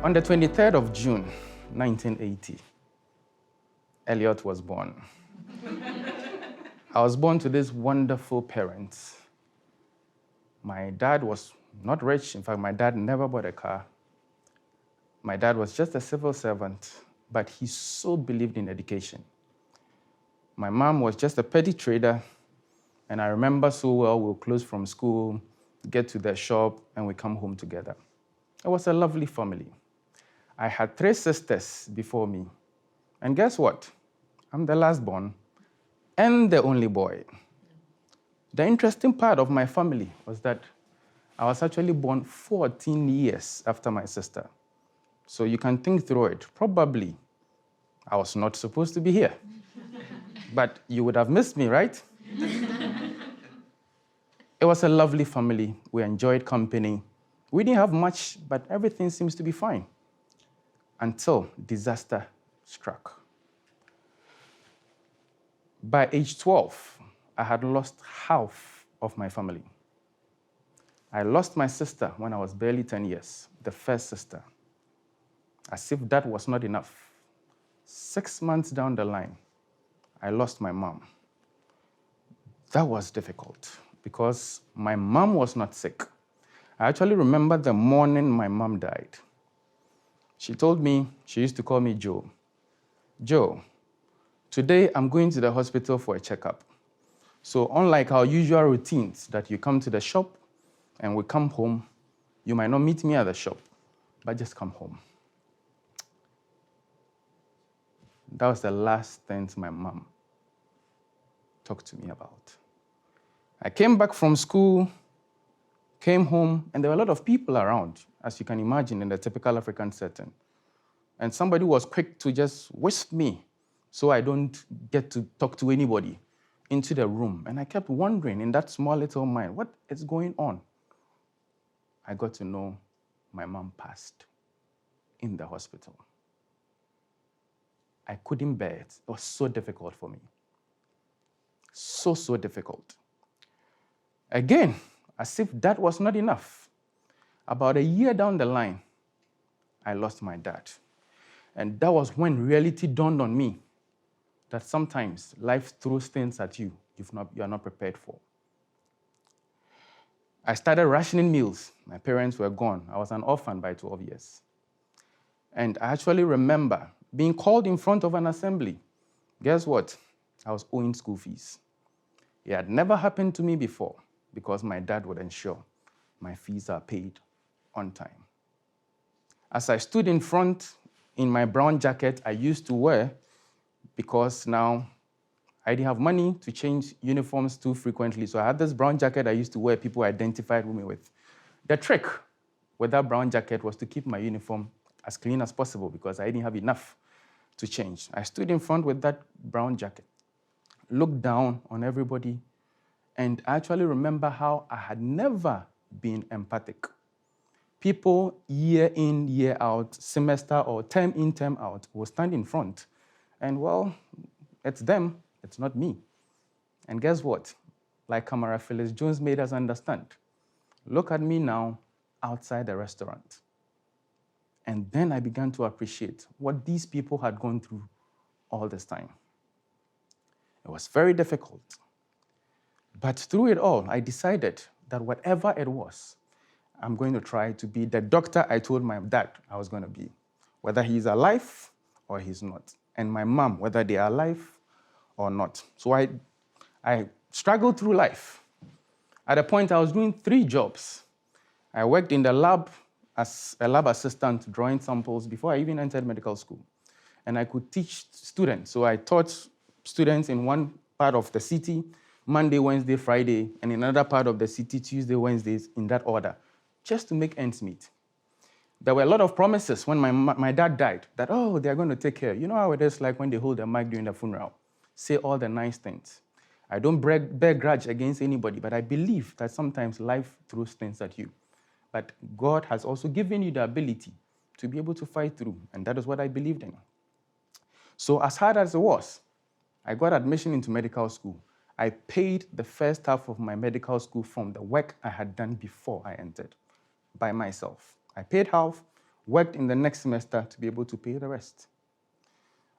On the 23rd of June, 1980, Elliot was born. I was born to these wonderful parents. My dad was not rich. In fact, my dad never bought a car. My dad was just a civil servant, but he so believed in education. My mom was just a petty trader, and I remember so well, we'll close from school, get to the shop, and we come home together. It was a lovely family. I had 3 sisters before me, and guess what? I'm the last born and the only boy. The interesting part of my family was that I was actually born 14 years after my sister. So you can think through it. Probably I was not supposed to be here. But you would have missed me, right? It was a lovely family. We enjoyed company. We didn't have much, but everything seems to be fine. Until disaster struck. By age 12, I had lost half of my family. I lost my sister when I was barely 10 years, the first sister. As if that was not enough, 6 months down the line, I lost my mom. That was difficult because my mom was not sick. I actually remember the morning my mom died. She told me, she used to call me Joe. Joe, today I'm going to the hospital for a checkup. So unlike our usual routines that you come to the shop and we come home, you might not meet me at the shop, but just come home. That was the last thing my mom talked to me about. I came back from school, came home, and there were a lot of people around, as you can imagine in the typical African setting. And somebody was quick to just whisk me so I don't get to talk to anybody into the room. And I kept wondering in that small little mind, what is going on? I got to know my mom passed in the hospital. I couldn't bear it. It was so difficult for me. So difficult. Again, as if that was not enough. About a year down the line, I lost my dad. And that was when reality dawned on me that sometimes life throws things at you you are not prepared for. I started rationing meals. My parents were gone. I was an orphan by 12 years. And I actually remember being called in front of an assembly. Guess what? I was owing school fees. It had never happened to me before because my dad would ensure my fees are paid on time. As I stood in front in my brown jacket I used to wear, because now I didn't have money to change uniforms too frequently, so I had this brown jacket I used to wear, people identified me with. The trick with that brown jacket was to keep my uniform as clean as possible because I didn't have enough to change. I stood in front with that brown jacket, looked down on everybody, and I actually remember how I had never been empathic. People year in, year out, semester or term in, term out, will stand in front. And well, it's them, it's not me. And guess what? Like Camara Phyllis Jones made us understand. Look at me now outside the restaurant. And then I began to appreciate what these people had gone through all this time. It was very difficult. But through it all, I decided that whatever it was, I'm going to try to be the doctor I told my dad I was going to be, whether he's alive or he's not, and my mom, whether they are alive or not. So I struggled through life. At a point, I was doing 3 jobs. I worked in the lab as a lab assistant, drawing samples before I even entered medical school. And I could teach students. So I taught students in one part of the city, Monday, Wednesday, Friday, and in another part of the city, Tuesday, Wednesdays, in that order, just to make ends meet. There were a lot of promises when my dad died that, oh, they're going to take care. You know how it is like when they hold the mic during the funeral, say all the nice things. I don't bear grudge against anybody, but I believe that sometimes life throws things at you. But God has also given you the ability to be able to fight through, and that is what I believed in. So as hard as it was, I got admission into medical school. I paid the first half of my medical school from the work I had done before I entered by myself. I paid half, worked in the next semester to be able to pay the rest.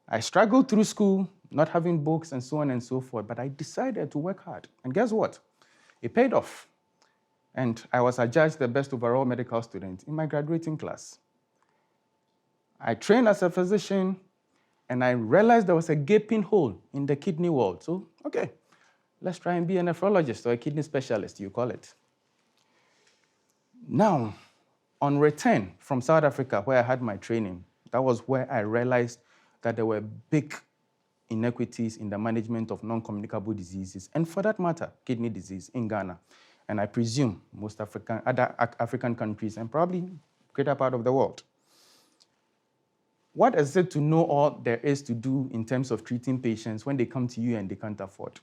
I struggled through school, not having books and so on and so forth, but I decided to work hard. And guess what? It paid off. And I was adjudged the best overall medical student in my graduating class. I trained as a physician, and I realized there was a gaping hole in the kidney world. So, okay, let's try and be a nephrologist or a kidney specialist, you call it. Now, on return from South Africa, where I had my training, that was where I realized that there were big inequities in the management of non-communicable diseases, and for that matter, kidney disease in Ghana. And I presume most other African countries and probably greater part of the world. What is it to know all there is to do in terms of treating patients when they come to you and they can't afford?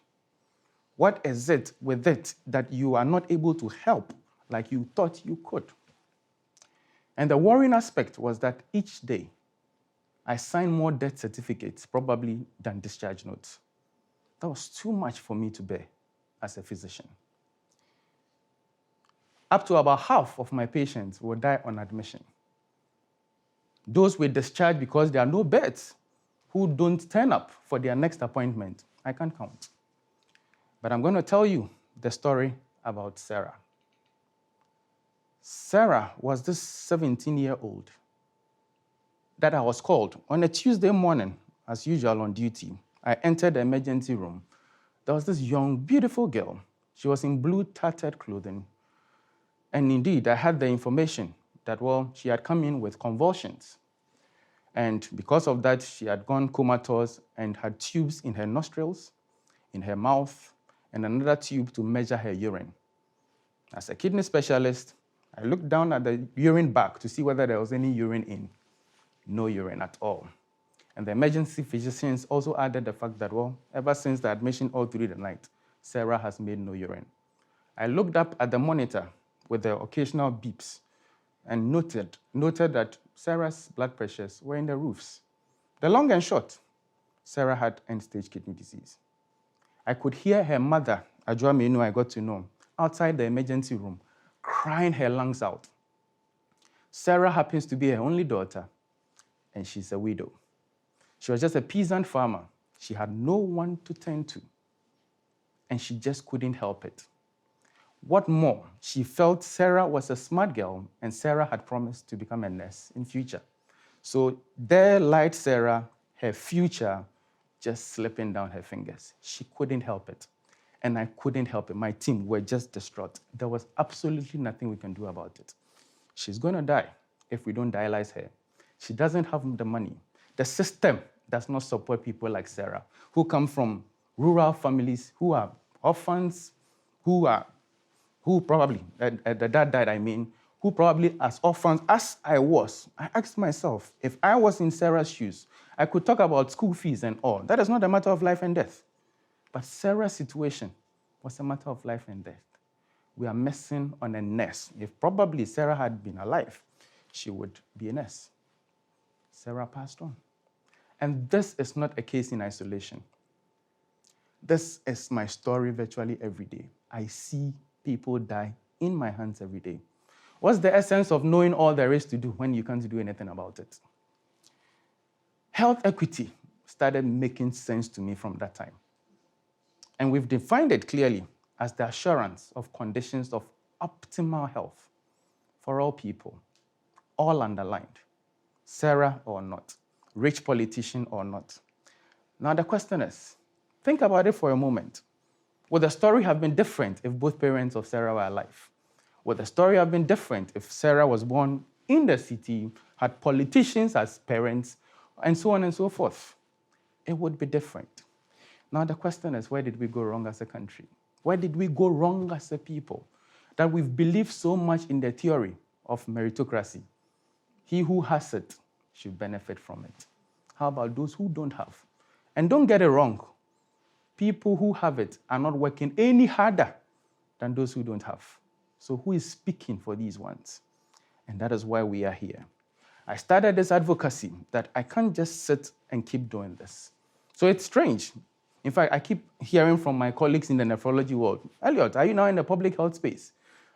What is it with it that you are not able to help like you thought you could? And the worrying aspect was that each day, I signed more death certificates, probably, than discharge notes. That was too much for me to bear as a physician. Up to about half of my patients will die on admission. Those with discharge because there are no beds, who don't turn up for their next appointment, I can't count. But I'm going to tell you the story about Sara. Sara was this 17-year-old that I was called on a Tuesday morning, as usual on duty. I entered the emergency room. There was this young, beautiful girl. She was in blue tattered clothing. And indeed, I had the information that, well, she had come in with convulsions. And because of that, she had gone comatose and had tubes in her nostrils, in her mouth, and another tube to measure her urine. As a kidney specialist, I looked down at the urine bag to see whether there was any urine in. No urine at all. And the emergency physicians also added the fact that, well, ever since the admission all through the night, Sara has made no urine. I looked up at the monitor with the occasional beeps and noted that Sara's blood pressures were in the roofs. The long and short, Sara had end-stage kidney disease. I could hear her mother, Ajua Menu, I got to know, outside the emergency room, crying her lungs out. Sara happens to be her only daughter, and she's a widow. She was just a peasant farmer. She had no one to turn to, and she just couldn't help it. What more, she felt Sara was a smart girl, and Sara had promised to become a nurse in future. So there lied Sara, her future just slipping down her fingers. She couldn't help it, and I couldn't help it. My team were just distraught. There was absolutely nothing we can do about it. She's going to die if we don't dialyze her. She doesn't have the money. The system does not support people like Sara, who come from rural families, who are orphans, who probably, the dad died, who probably as orphans, as I was, I asked myself, if I was in Sarah's shoes, I could talk about school fees and all. That is not a matter of life and death. But Sarah's situation was a matter of life and death. We are messing on a nurse. If probably Sara had been alive, she would be a nurse. Sara passed on. And this is not a case in isolation. This is my story virtually every day. I see people die in my hands every day. What's the essence of knowing all there is to do when you can't do anything about it? Health equity started making sense to me from that time. And we've defined it clearly as the assurance of conditions of optimal health for all people, all underlined, Sara or not, rich politician or not. Now the question is, think about it for a moment. Would the story have been different if both parents of Sara were alive? Would the story have been different if Sara was born in the city, had politicians as parents, and so on and so forth? It would be different. Now the question is, where did we go wrong as a country? Where did we go wrong as a people? That we've believed so much in the theory of meritocracy. He who has it should benefit from it. How about those who don't have? And don't get it wrong. People who have it are not working any harder than those who don't have. So who is speaking for these ones? And that is why we are here. I started this advocacy that I can't just sit and keep doing this. So it's strange. In fact, I keep hearing from my colleagues in the nephrology world, Elliot, are you now in the public health space?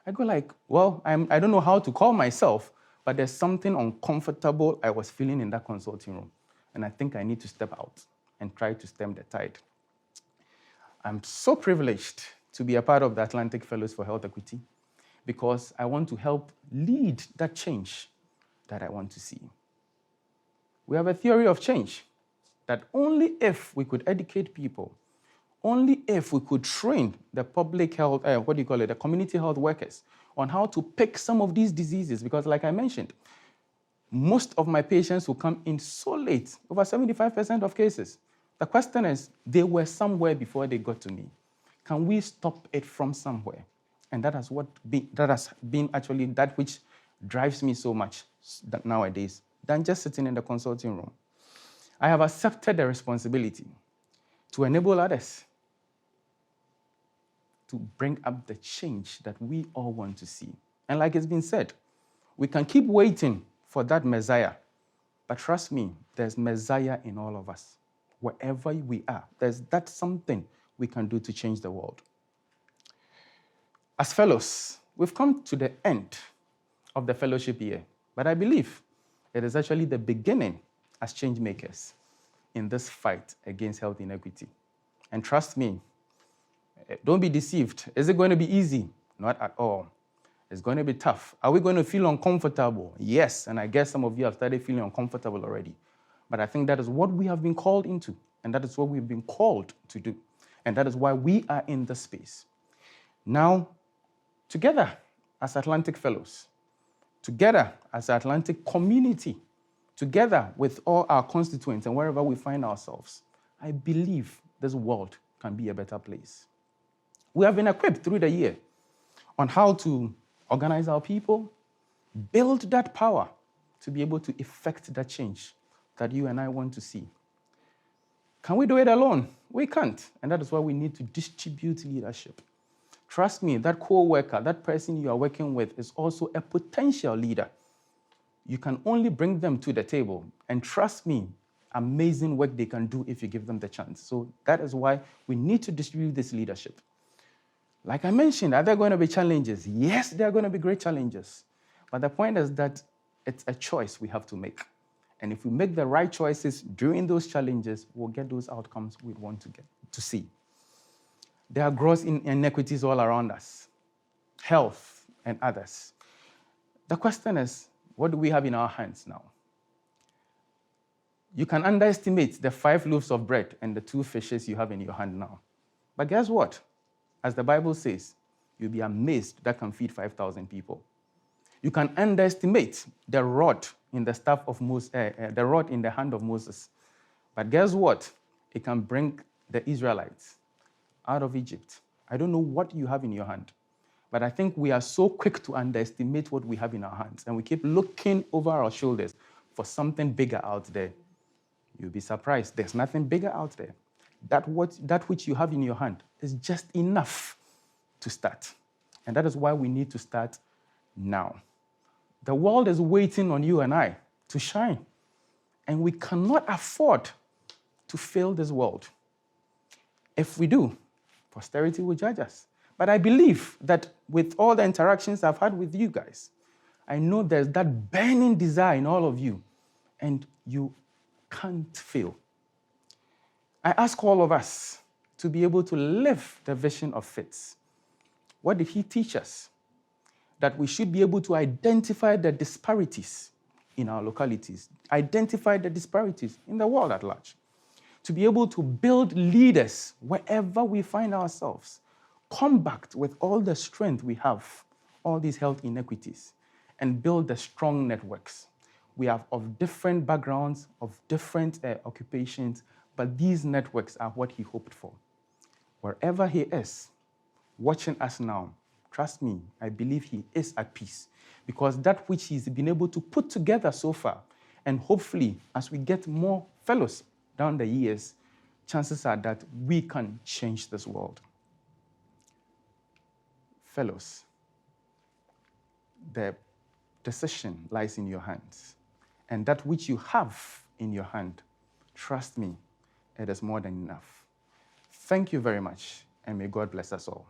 I go like, well, I don't know how to call myself, but there's something uncomfortable I was feeling in that consulting room, and I think I need to step out and try to stem the tide. I'm so privileged to be a part of the Atlantic Fellows for Health Equity because I want to help lead that change that I want to see. We have a theory of change that only if we could educate people, only if we could train the public health, the community health workers on how to pick some of these diseases, because like I mentioned, most of my patients will come in so late, over 75% of cases. The question is, they were somewhere before they got to me. Can we stop it from somewhere? And that has been actually that which drives me so much nowadays than just sitting in the consulting room. I have accepted the responsibility to enable others to bring up the change that we all want to see. And like it's been said, we can keep waiting for that Messiah, but trust me, there's Messiah in all of us. Wherever we are, that's something we can do to change the world. As fellows, we've come to the end of the fellowship year, but I believe it is actually the beginning as change makers in this fight against health inequity. And trust me, don't be deceived. Is it going to be easy? Not at all. It's going to be tough. Are we going to feel uncomfortable? Yes, and I guess some of you have started feeling uncomfortable already. But I think that is what we have been called into, and that is what we've been called to do. And that is why we are in this space. Now, together as Atlantic Fellows, together as the Atlantic community, together with all our constituents and wherever we find ourselves, I believe this world can be a better place. We have been equipped through the year on how to organize our people, build that power to be able to effect that change that you and I want to see. Can we do it alone? We can't, and that is why we need to distribute leadership. Trust me, that co-worker, that person you are working with is also a potential leader. You can only bring them to the table, and trust me, amazing work they can do if you give them the chance. So that is why we need to distribute this leadership. Like I mentioned, are there going to be challenges? Yes, there are going to be great challenges. But the point is that it's a choice we have to make. And if we make the right choices during those challenges, we'll get those outcomes we want to get to see. There are gross inequities all around us, health and others. The question is, what do we have in our hands now? You can underestimate the 5 loaves of bread and the 2 fishes you have in your hand now. But guess what? As the Bible says, you'll be amazed that can feed 5,000 people. You can underestimate the rod in the staff of the rod in the hand of Moses. But guess what? It can bring the Israelites out of Egypt. I don't know what you have in your hand, but I think we are so quick to underestimate what we have in our hands, and we keep looking over our shoulders for something bigger out there. You'll be surprised. There's nothing bigger out there. That which you have in your hand is just enough to start. And that is why we need to start now. The world is waiting on you and I to shine. And we cannot afford to fail this world. If we do, posterity will judge us. But I believe that with all the interactions I've had with you guys, I know there's that burning desire in all of you, and you can't fail. I ask all of us to be able to live the vision of Fitz. What did he teach us? That we should be able to identify the disparities in our localities, identify the disparities in the world at large, to be able to build leaders wherever we find ourselves, combat with all the strength we have, all these health inequities, and build the strong networks. We are of different backgrounds, of different occupations, but these networks are what he hoped for. Wherever he is, watching us now, trust me, I believe he is at peace, because that which he's been able to put together so far, and hopefully as we get more fellows down the years, chances are that we can change this world. Fellows, the decision lies in your hands, and that which you have in your hand, trust me, it is more than enough. Thank you very much, and may God bless us all.